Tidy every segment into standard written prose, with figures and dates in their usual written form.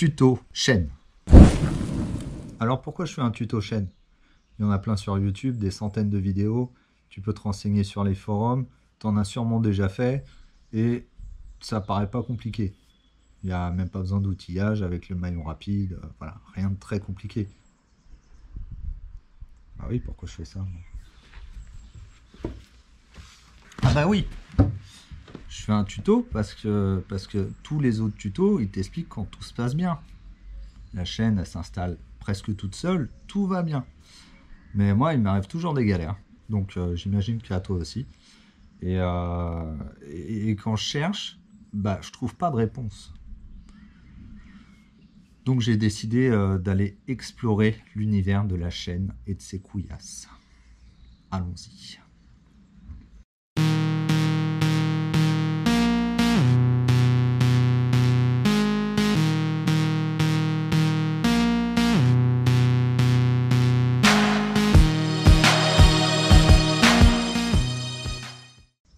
Tuto chaîne. Alors pourquoi je fais un tuto chaîne? Il y en a plein sur YouTube, des centaines de vidéos. Tu peux te renseigner sur les forums. Tu en as sûrement déjà fait. Et ça paraît pas compliqué. Il n'y a même pas besoin d'outillage avec le maillon rapide. Voilà, rien de très compliqué. Ah oui, pourquoi je fais ça? Ah bah oui, je fais un tuto parce que tous les autres tutos, ils t'expliquent quand tout se passe bien. La chaîne, elle s'installe presque toute seule, tout va bien. Mais moi, il m'arrive toujours des galères. Donc j'imagine qu'à toi aussi. Et quand je cherche, bah, je trouve pas de réponse. Donc j'ai décidé d'aller explorer l'univers de la chaîne et de ses couillasses. Allons-y.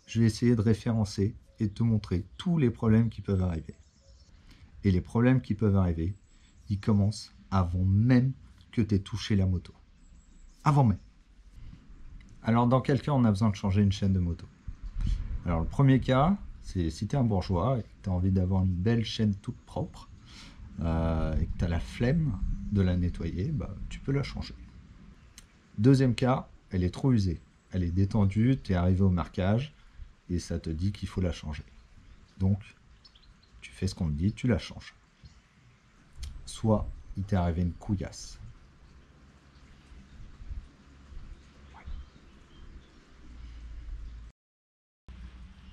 Je vais essayer de référencer et de te montrer tous les problèmes qui peuvent arriver. Et les problèmes qui peuvent arriver, ils commencent avant même que tu aies touché la moto. Avant même. Alors dans quel cas on a besoin de changer une chaîne de moto? Alors le premier cas, c'est si tu es un bourgeois et que tu as envie d'avoir une belle chaîne toute propre et que tu as la flemme de la nettoyer, bah, tu peux la changer. Deuxième cas, elle est trop usée. Elle est détendue, tu es arrivé au marquage et ça te dit qu'il faut la changer. Donc, tu fais ce qu'on te dit, tu la changes. Soit il t'est arrivé une couillasse.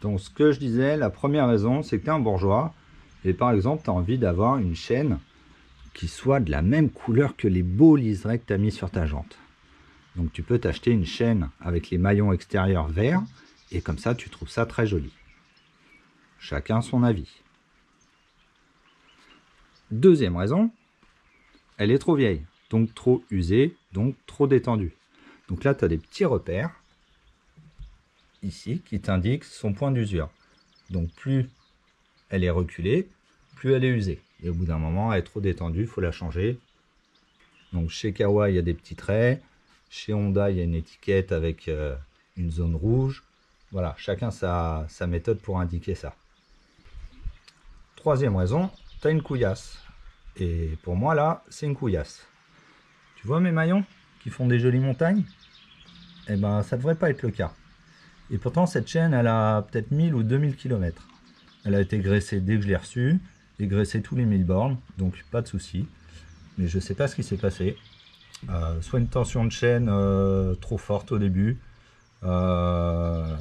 Donc, ce que je disais, la première raison, c'est que tu es un bourgeois et par exemple, tu as envie d'avoir une chaîne qui soit de la même couleur que les beaux liserés que tu as mis sur ta jante. Donc, tu peux t'acheter une chaîne avec les maillons extérieurs verts et comme ça, tu trouves ça très joli. Chacun son avis. Deuxième raison, elle est trop vieille, donc trop usée, donc trop détendue. Donc là, tu as des petits repères, ici, qui t'indiquent son point d'usure. Donc plus elle est reculée, plus elle est usée. Et au bout d'un moment, elle est trop détendue, il faut la changer. Donc chez Kawa, il y a des petits traits. Chez Honda, il y a une étiquette avec une zone rouge. Voilà, chacun sa méthode pour indiquer ça. Troisième raison, tu as une couillasse. Et pour moi, là, c'est une couillasse. Tu vois mes maillons qui font des jolies montagnes? Eh ben, ça devrait pas être le cas. Et pourtant, cette chaîne, elle a peut-être 1000 ou 2000 km. Elle a été graissée dès que je l'ai reçue, et graissée tous les 1000 bornes, donc pas de souci. Mais je sais pas ce qui s'est passé. Soit une tension de chaîne trop forte au début, j'en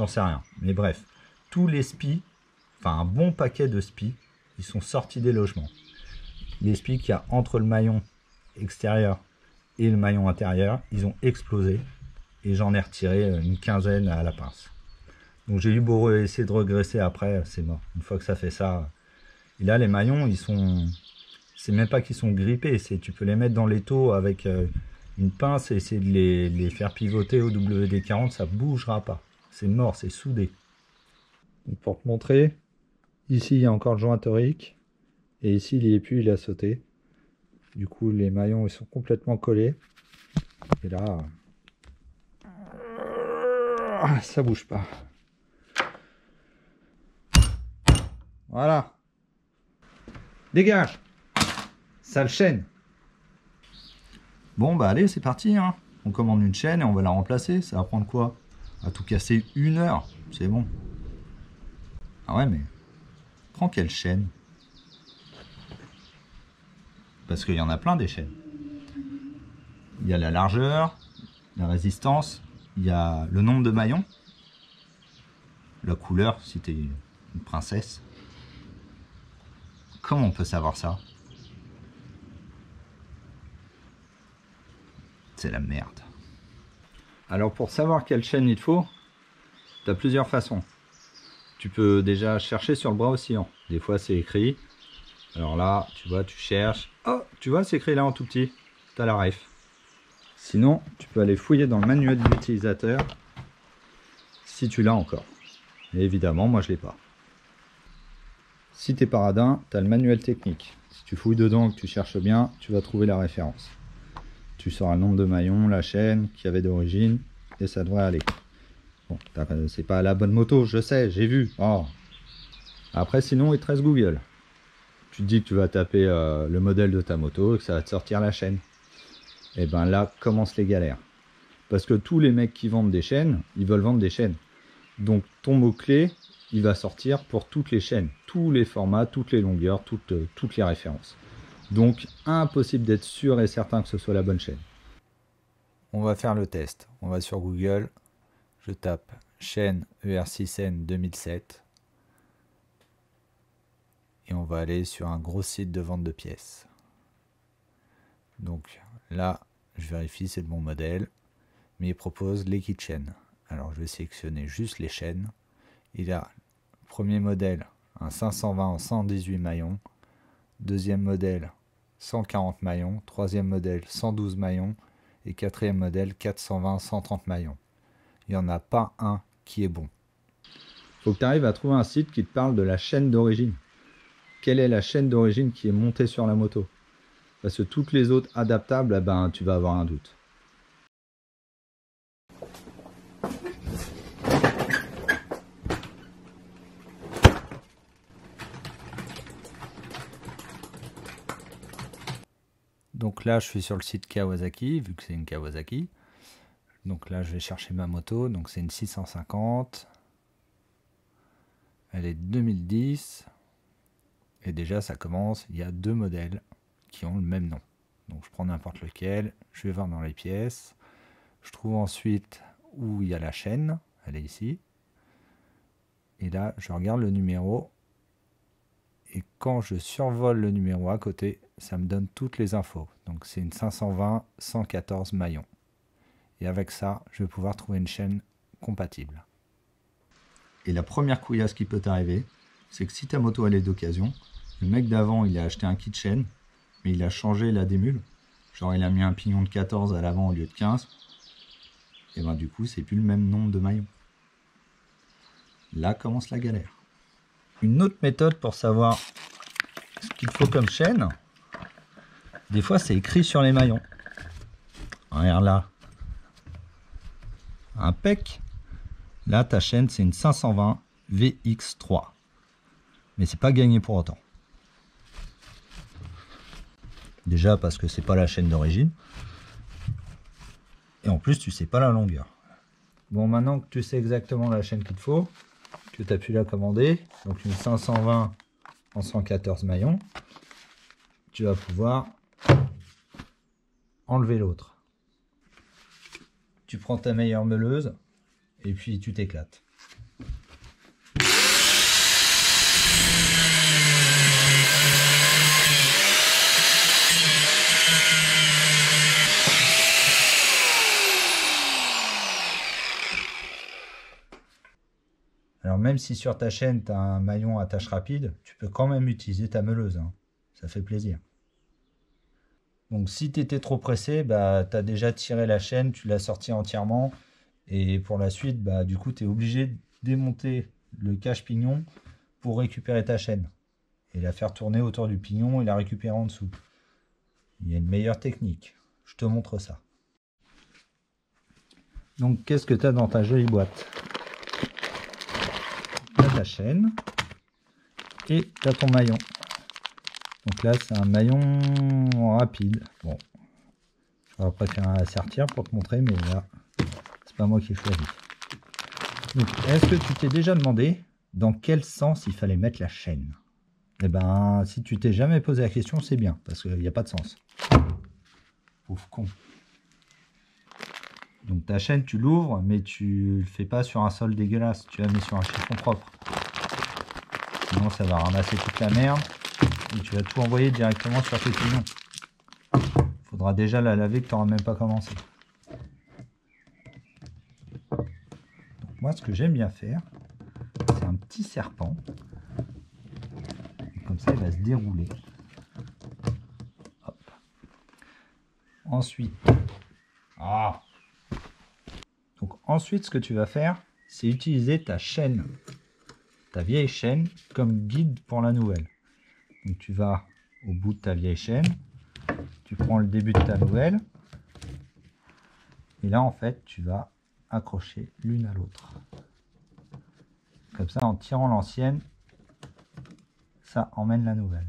sais rien. Mais bref, tous les spis, enfin un bon paquet de spis, ils sont sortis des logements. Les spis qu'il y a entre le maillon extérieur et le maillon intérieur, ils ont explosé et j'en ai retiré une quinzaine à la pince. Donc j'ai eu beau essayer de regresser après, c'est mort. Une fois que ça fait ça, et là les maillons, ils sont, c'est même pas qu'ils sont grippés, c'est tu peux les mettre dans l'étau avec une pince et essayer de les faire pivoter au WD-40, ça bougera pas. C'est mort, c'est soudé. Donc pour te montrer, ici il y a encore le joint torique et ici il y est plus, il a sauté. Du coup les maillons ils sont complètement collés et là ça bouge pas. Voilà. Dégage. Sale chaîne. Bon bah allez c'est parti hein. On commande une chaîne et on va la remplacer. Ça va prendre quoi? À tout casser 1 heure. C'est bon. Ah ouais mais prends quelle chaîne? Parce qu'il y en a plein des chaînes. Il y a la largeur, la résistance, il y a le nombre de maillons, la couleur si tu es une princesse. Comment on peut savoir ça? C'est la merde. Alors pour savoir quelle chaîne il te faut, tu as plusieurs façons. Tu peux déjà chercher sur le bras oscillant. Des fois c'est écrit. Alors là, tu vois, tu cherches. Oh, tu vois, c'est écrit là en tout petit. Tu as la ref. Sinon, tu peux aller fouiller dans le manuel de l'utilisateur si tu l'as encore. Et évidemment, moi je l'ai pas. Si t'es paradin, tu as le manuel technique. Si tu fouilles dedans, que tu cherches bien, tu vas trouver la référence. Tu sauras le nombre de maillons, la chaîne qu'il y avait d'origine, et ça devrait aller. Bon, c'est pas la bonne moto, je sais, j'ai vu. Oh. Après, sinon, il te reste Google. Tu te dis que tu vas taper le modèle de ta moto et que ça va te sortir la chaîne. Et ben là, commencent les galères. Parce que tous les mecs qui vendent des chaînes, ils veulent vendre des chaînes. Donc ton mot-clé, il va sortir pour toutes les chaînes, tous les formats, toutes les longueurs, toutes les références. Donc impossible d'être sûr et certain que ce soit la bonne chaîne. On va faire le test. On va sur Google. Je tape chaîne ER6N 2007. Et on va aller sur un gros site de vente de pièces. Donc là, je vérifie c'est le bon modèle. Mais il propose les kits chaînes. Alors je vais sélectionner juste les chaînes. Il a premier modèle un 520 en 118 maillons. Deuxième modèle 140 maillons. Troisième modèle 112 maillons. Et quatrième modèle 420 130 maillons. Il n'y en a pas un qui est bon. Il faut que tu arrives à trouver un site qui te parle de la chaîne d'origine. Quelle est la chaîne d'origine qui est montée sur la moto? Parce que toutes les autres adaptables, eh ben, tu vas avoir un doute. Donc là, je suis sur le site Kawasaki, vu que c'est une Kawasaki. Donc là, je vais chercher ma moto. Donc c'est une 650. Elle est de 2010. Et déjà, ça commence. Il y a deux modèles qui ont le même nom. Donc je prends n'importe lequel. Je vais voir dans les pièces. Je trouve ensuite où il y a la chaîne. Elle est ici. Et là, je regarde le numéro. Et quand je survole le numéro à côté, ça me donne toutes les infos. Donc c'est une 520 114 maillons. Et avec ça, je vais pouvoir trouver une chaîne compatible. Et la première couillasse qui peut t'arriver, c'est que si ta moto elle est d'occasion, le mec d'avant il a acheté un kit chaîne, mais il a changé la démule. Genre il a mis un pignon de 14 à l'avant au lieu de 15. Et ben du coup c'est plus le même nombre de maillons. Là commence la galère. Une autre méthode pour savoir ce qu'il faut comme chaîne, des fois c'est écrit sur les maillons. Regarde là. Un PEC. Là ta chaîne c'est une 520 VX3. Mais c'est pas gagné pour autant. Déjà parce que c'est pas la chaîne d'origine. Et en plus tu sais pas la longueur. Bon, maintenant que tu sais exactement la chaîne qu'il te faut, tu as pu la commander. Donc une 520 en 114 maillons. Tu vas pouvoir enlever l'autre. Tu prends ta meilleure meuleuse et puis tu t'éclates. Alors même si sur ta chaîne tu as un maillon à tâche rapide, tu peux quand même utiliser ta meuleuse, hein. Ça fait plaisir. Donc si tu étais trop pressé, bah, tu as déjà tiré la chaîne, tu l'as sortie entièrement. Et pour la suite, bah, du coup tu es obligé de démonter le cache-pignon pour récupérer ta chaîne. Et la faire tourner autour du pignon et la récupérer en dessous. Il y a une meilleure technique. Je te montre ça. Donc qu'est-ce que tu as dans ta jolie boîte? Ta chaîne et tu as ton maillon. Donc là c'est un maillon rapide. Bon, j'aurais préféré assertir pour te montrer, mais là c'est pas moi qui ai choisi. Donc est-ce que tu t'es déjà demandé dans quel sens il fallait mettre la chaîne? Eh ben si tu t'es jamais posé la question, c'est bien parce qu'il n'y a pas de sens. Pauvre con. Donc ta chaîne tu l'ouvres, mais tu le fais pas sur un sol dégueulasse, tu la mets sur un chiffon propre. Sinon ça va ramasser toute la merde et tu vas tout envoyer directement sur tes pignons. Il faudra déjà la laver que tu n'auras même pas commencé. Donc moi ce que j'aime bien faire, c'est un petit serpent. Et comme ça il va se dérouler. Hop. Ensuite, donc ensuite ce que tu vas faire, c'est utiliser ta chaîne ta vieille chaîne comme guide pour la nouvelle. Donc tu vas au bout de ta vieille chaîne, tu prends le début de ta nouvelle, et là en fait tu vas accrocher l'une à l'autre. Comme ça, en tirant l'ancienne, ça emmène la nouvelle.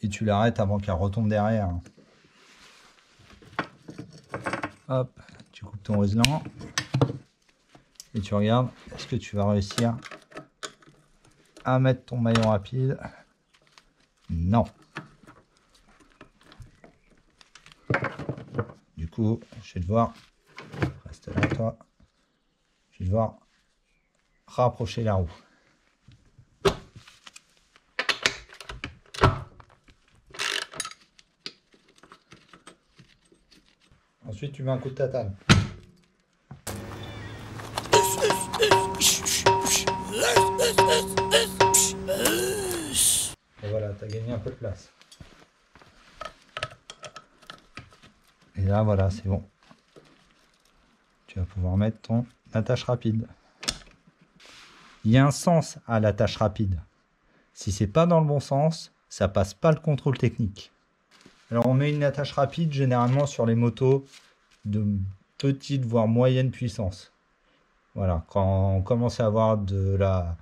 Et tu l'arrêtes avant qu'elle retombe derrière. Hop, tu coupes ton ruselant et tu regardes, est-ce que tu vas réussir à mettre ton maillon rapide? Non. Du coup, je vais devoir, reste là toi, je vais devoir rapprocher la roue. Ensuite, tu mets un coup de tatane. Et voilà, tu as gagné un peu de place. Et là, voilà, c'est bon. Tu vas pouvoir mettre ton attache rapide. Il y a un sens à l'attache rapide. Si c'est pas dans le bon sens, ça passe pas le contrôle technique. Alors on met une attache rapide généralement sur les motos de petite voire moyenne puissance. Voilà, quand on commence à avoir de la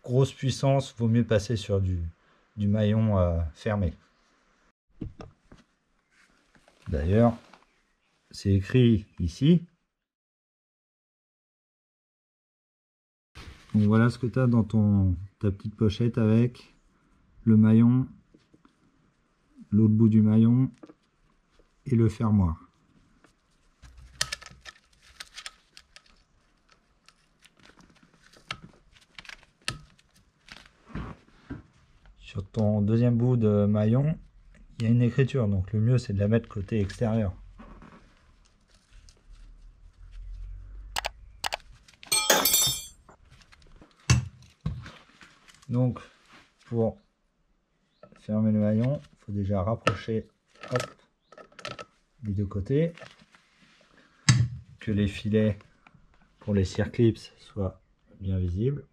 grosse puissance, vaut mieux passer sur du maillon fermé. D'ailleurs, c'est écrit ici. Donc voilà ce que tu as dans ta petite pochette avec le maillon, l'autre bout du maillon et le fermoir. Sur ton deuxième bout de maillon, il y a une écriture, donc le mieux c'est de la mettre côté extérieur. Donc pour fermer le maillon, il faut déjà rapprocher les deux côtés, que les filets pour les circlips soient bien visibles.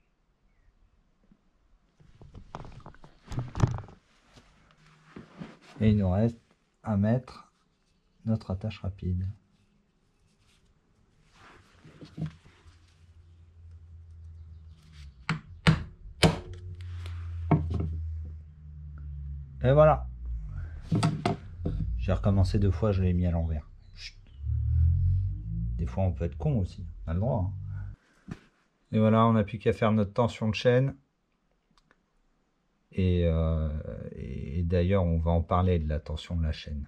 Et il nous reste à mettre notre attache rapide. Et voilà. J'ai recommencé 2 fois, je l'ai mis à l'envers. Des fois on peut être con aussi, on a le droit. Et voilà, on n'a plus qu'à faire notre tension de chaîne. Et d'ailleurs, on va en parler de la tension de la chaîne.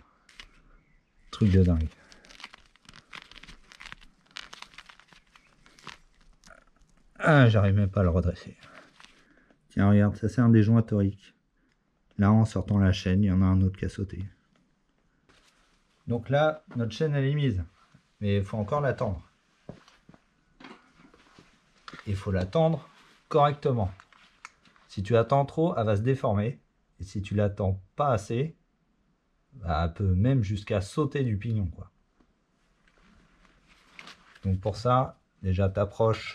Truc de dingue. Ah, j'arrive même pas à le redresser. Tiens, regarde, ça c'est un des joints toriques. Là, en sortant la chaîne, il y en a un autre qui a sauté. Donc là, notre chaîne elle est mise. Mais il faut encore l'attendre. Il faut l'attendre correctement. Si tu attends trop, elle va se déformer. Et si tu l'attends pas assez, bah, elle peut même jusqu'à sauter du pignon, quoi. Donc pour ça, déjà t'approches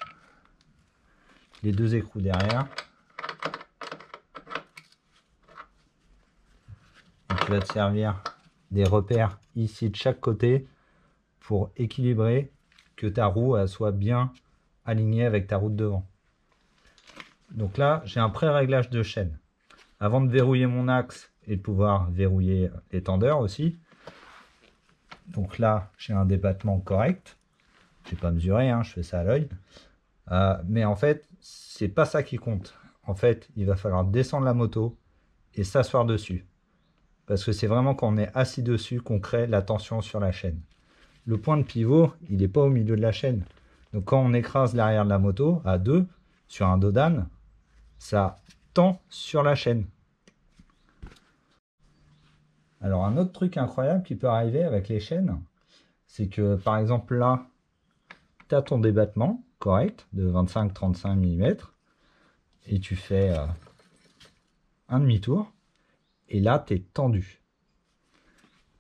les 2 écrous derrière. Et tu vas te servir des repères ici de chaque côté pour équilibrer, que ta roue elle soit bien alignée avec ta roue de devant. Donc là, j'ai un pré-réglage de chaîne. Avant de verrouiller mon axe et de pouvoir verrouiller les tendeurs aussi. Donc là, j'ai un débattement correct. J'ai pas mesuré, hein, je fais ça à l'œil. Mais en fait, c'est pas ça qui compte. En fait, il va falloir descendre la moto et s'asseoir dessus. Parce que c'est vraiment quand on est assis dessus qu'on crée la tension sur la chaîne. Le point de pivot, il n'est pas au milieu de la chaîne. Donc quand on écrase l'arrière de la moto à 2 sur un dos d'âne, ça tend sur la chaîne. Alors un autre truc incroyable qui peut arriver avec les chaînes, c'est que par exemple là, tu as ton débattement correct de 25-35 mm et tu fais un demi-tour et là tu es tendu.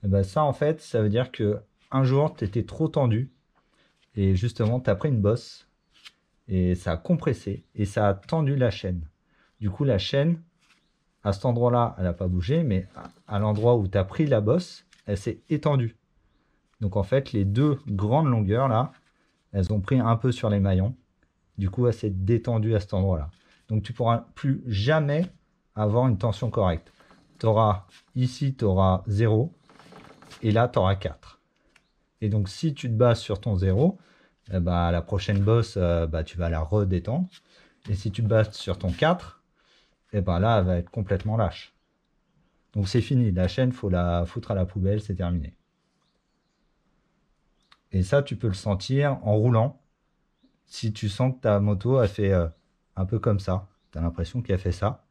Et ben ça en fait ça veut dire que un jour tu étais trop tendu et justement tu as pris une bosse et ça a compressé et ça a tendu la chaîne. Du coup la chaîne à cet endroit là elle n'a pas bougé, mais à l'endroit où tu as pris la bosse elle s'est étendue. Donc en fait les deux grandes longueurs là elles ont pris un peu sur les maillons. Du coup, elle s'est détendue à cet endroit-là. Donc, tu pourras plus jamais avoir une tension correcte. Ici, tu auras 0 et là, tu auras 4. Et donc, si tu te bases sur ton 0, la prochaine bosse, tu vas la redétendre. Et si tu te bases sur ton 4, là, elle va être complètement lâche. Donc, c'est fini. La chaîne, il faut la foutre à la poubelle, c'est terminé. Et ça, tu peux le sentir en roulant. Si tu sens que ta moto a fait un peu comme ça, tu as l'impression qu'elle fait ça,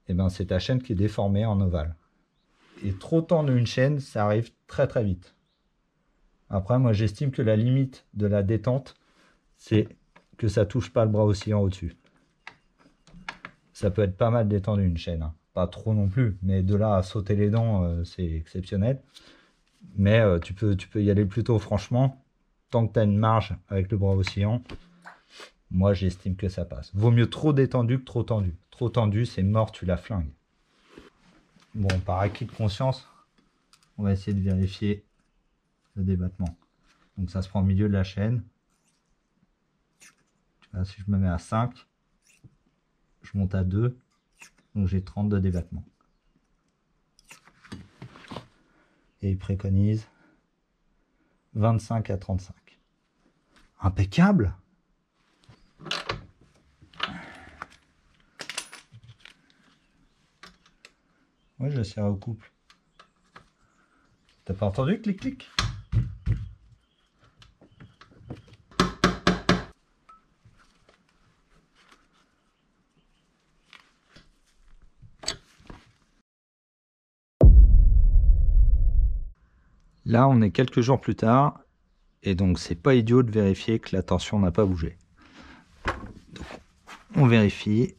et ben c'est ta chaîne qui est déformée en ovale. Et trop tendre une chaîne, ça arrive très très vite. Après, moi j'estime que la limite de la détente, c'est que ça touche pas le bras oscillant au-dessus. Ça peut être pas mal détendu une chaîne, hein. Pas trop non plus, mais de là à sauter les dents, c'est exceptionnel. Mais tu peux y aller plutôt franchement, tant que tu as une marge avec le bras oscillant. Moi, j'estime que ça passe. Vaut mieux trop détendu que trop tendu. Trop tendu, c'est mort, tu la flingues. Bon, par acquis de conscience, on va essayer de vérifier le débattement. Donc ça se prend au milieu de la chaîne. Là, si je me mets à 5, je monte à 2, donc j'ai 32 débattements. Et il préconise 25 à 35. Impeccable! Oui, je serre au couple. T'as pas entendu clic clic? Là, on est quelques jours plus tard, et donc c'est pas idiot de vérifier que la tension n'a pas bougé. Donc, on vérifie.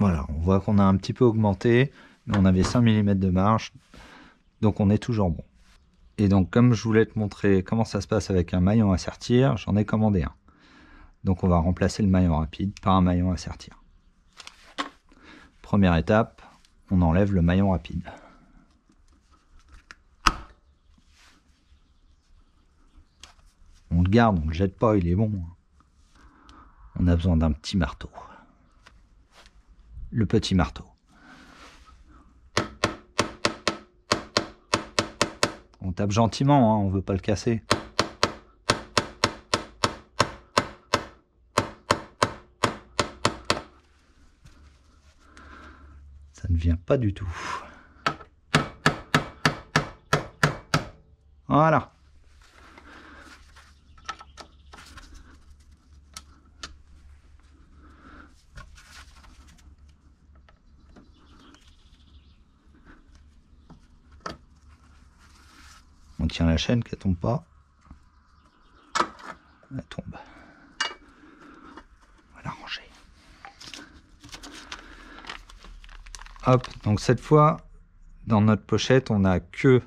Voilà, on voit qu'on a un petit peu augmenté, mais on avait 5 mm de marge, donc on est toujours bon. Et donc comme je voulais te montrer comment ça se passe avec un maillon à sertir, j'en ai commandé un. Donc on va remplacer le maillon rapide par un maillon à sertir. Première étape, on enlève le maillon rapide. On le garde, on ne le jette pas, il est bon. On a besoin d'un petit marteau. Le petit marteau. On tape gentiment, hein, on ne veut pas le casser. Ça ne vient pas du tout. Voilà. On tient la chaîne qu'elle tombe pas. Elle tombe. On va la ranger. Hop, donc cette fois, dans notre pochette, on n'a que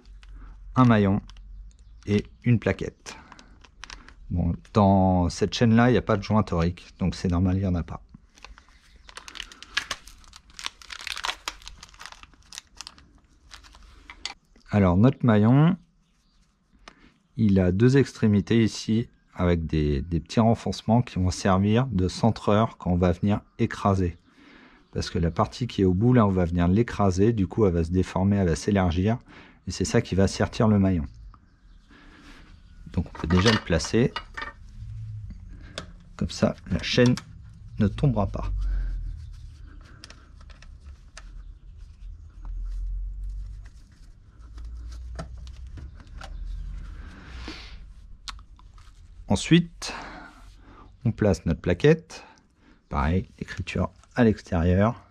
un maillon et une plaquette. Bon, dans cette chaîne-là, il n'y a pas de joint torique, donc c'est normal, il n'y en a pas. Alors, notre maillon, il a deux extrémités ici, avec des petits renfoncements qui vont servir de centreur quand on va venir écraser. Parce que la partie qui est au bout, là, on va venir l'écraser, du coup, elle va se déformer, elle va s'élargir, et c'est ça qui va sertir le maillon. Donc, on peut déjà le placer. Comme ça, la chaîne ne tombera pas. Ensuite, on place notre plaquette. Pareil, l'écriture à l'extérieur.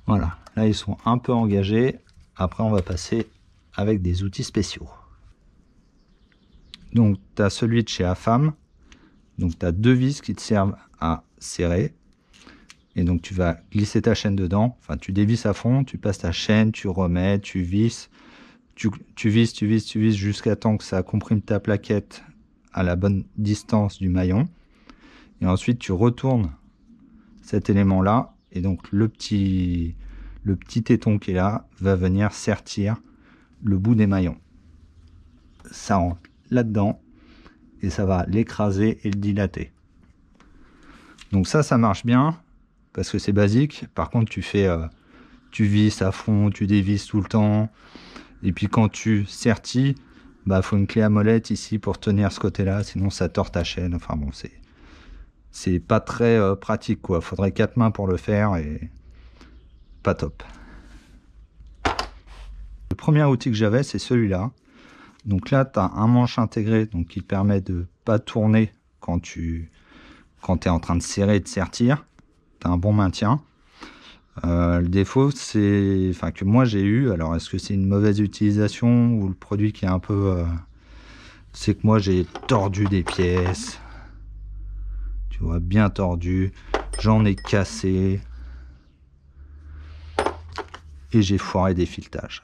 Voilà, là ils sont un peu engagés. Après on va passer avec des outils spéciaux. Donc tu as celui de chez AFAM. Donc tu as 2 vis qui te servent à serrer. Et donc tu vas glisser ta chaîne dedans. Enfin tu dévisses à fond, tu passes ta chaîne, tu remets, tu visses. Tu visses jusqu'à temps que ça comprime ta plaquette à la bonne distance du maillon. Et ensuite tu retournes cet élément là. Et donc le petit téton qui est là va venir sertir le bout des maillons. Ça rentre là-dedans et ça va l'écraser et le dilater. Donc ça marche bien parce que c'est basique. Par contre tu visses à fond, tu dévisses tout le temps. Et puis quand tu sertis, bah faut une clé à molette ici pour tenir ce côté-là, sinon ça tord ta chaîne. Enfin bon, c'est pas très pratique quoi. Faudrait 4 mains pour le faire et pas top. Le premier outil que j'avais, c'est celui-là. Donc là, tu as un manche intégré donc qui permet de pas tourner quand tu es en train de serrer et de sertir. Tu as un bon maintien. Le défaut, c'est, enfin, que moi j'ai eu, alors est-ce que c'est une mauvaise utilisation ou le produit qui est un peu... c'est que moi j'ai tordu des pièces. Tu vois, bien tordu. J'en ai cassé. Et j'ai foiré des filetages.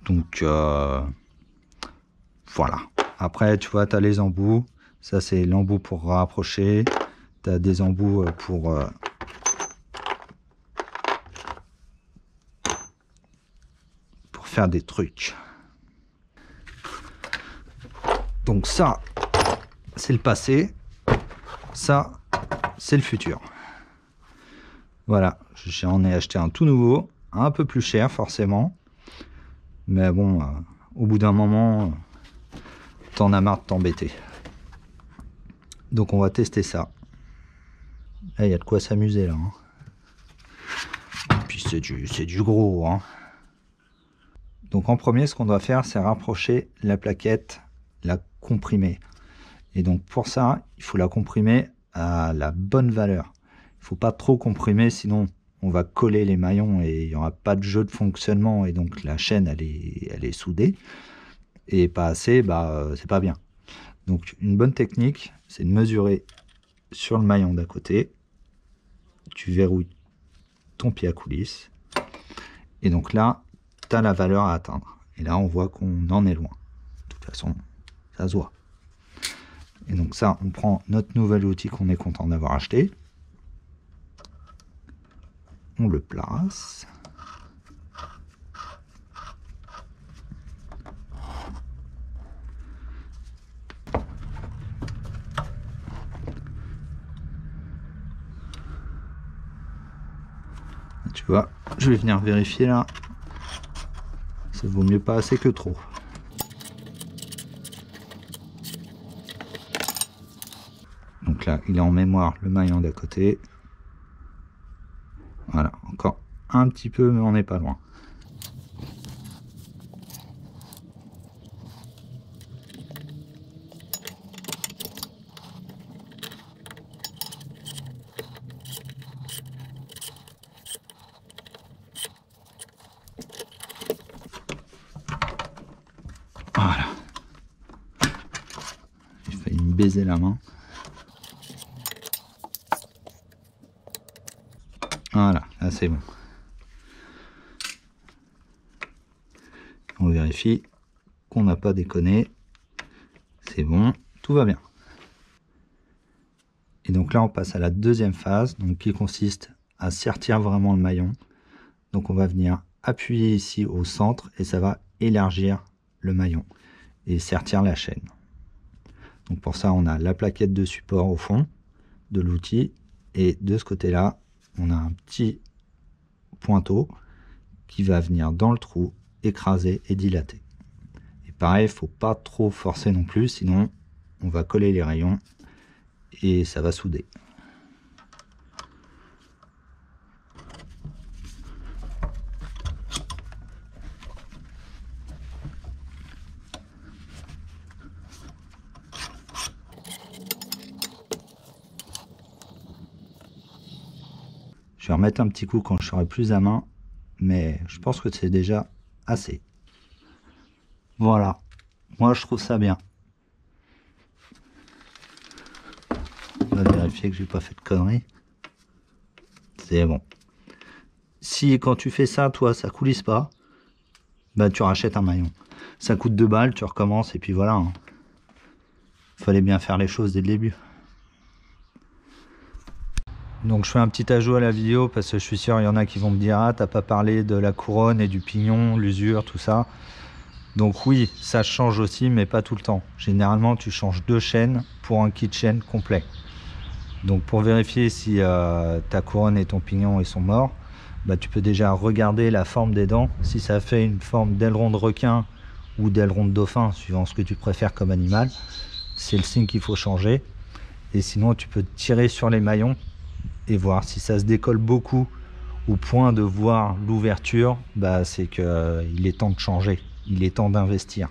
Donc, voilà. Après, tu vois, tu as les embouts. Ça, c'est l'embout pour rapprocher. Tu as des embouts pour faire des trucs. Donc ça, c'est le passé. Ça, c'est le futur. Voilà, j'en ai acheté un tout nouveau. Un peu plus cher, forcément. Mais bon, au bout d'un moment, t'en as marre de t'embêter. Donc on va tester ça. Là, il y a de quoi s'amuser là. Hein. Et puis c'est du gros. Hein. Donc en premier, ce qu'on doit faire, c'est rapprocher la plaquette, la comprimer. Et donc pour ça, il faut la comprimer à la bonne valeur. Il ne faut pas trop comprimer, sinon on va coller les maillons et il n'y aura pas de jeu de fonctionnement. Et donc la chaîne, elle est soudée. Et pas assez, bah c'est pas bien. Donc une bonne technique, c'est de mesurer sur le maillon d'à côté. Tu verrouilles ton pied à coulisse. Et donc là, tu as la valeur à atteindre. Et là, on voit qu'on en est loin. De toute façon, ça se voit. Et donc ça, on prend notre nouvel outil qu'on est content d'avoir acheté. On le place. Tu vois, je vais venir vérifier là. Ça vaut mieux pas assez que trop. Donc là, il est en mémoire le maillon d'à côté. Voilà, encore un petit peu, mais on n'est pas loin. Voilà. J'ai failli me baiser la main. Voilà, là c'est bon. On vérifie qu'on n'a pas déconné. C'est bon, tout va bien. Et donc là on passe à la deuxième phase, donc qui consiste à sertir vraiment le maillon. Donc on va venir appuyer ici au centre et ça va élargir le maillon et sertir la chaîne. Donc pour ça on a la plaquette de support au fond de l'outil et de ce côté là on a un petit pointeau qui va venir dans le trou écraser et dilater. Et pareil, il faut pas trop forcer non plus, sinon on va coller les rayons et ça va souder. Je vais remettre un petit coup quand je serai plus à main, mais je pense que c'est déjà assez. Voilà, moi je trouve ça bien. On va vérifier que j'ai pas fait de conneries. C'est bon. Si quand tu fais ça, toi, ça coulisse pas, bah tu rachètes un maillon. Ça coûte 2 balles, tu recommences et puis voilà. Hein. Fallait bien faire les choses dès le début. Donc je fais un petit ajout à la vidéo parce que je suis sûr il y en a qui vont me dire ah t'as pas parlé de la couronne et du pignon, l'usure, tout ça. Donc oui, ça change aussi, mais pas tout le temps. Généralement, tu changes 2 chaînes pour un kit chaîne complet. Donc pour vérifier si ta couronne et ton pignon ils sont morts, bah, tu peux déjà regarder la forme des dents. Si ça fait une forme d'aileron de requin ou d'aileron de dauphin, suivant ce que tu préfères comme animal, c'est le signe qu'il faut changer. Et sinon, tu peux tirer sur les maillons et voir si ça se décolle beaucoup au point de voir l'ouverture, bah, c'est qu'il est temps de changer. Il est temps d'investir.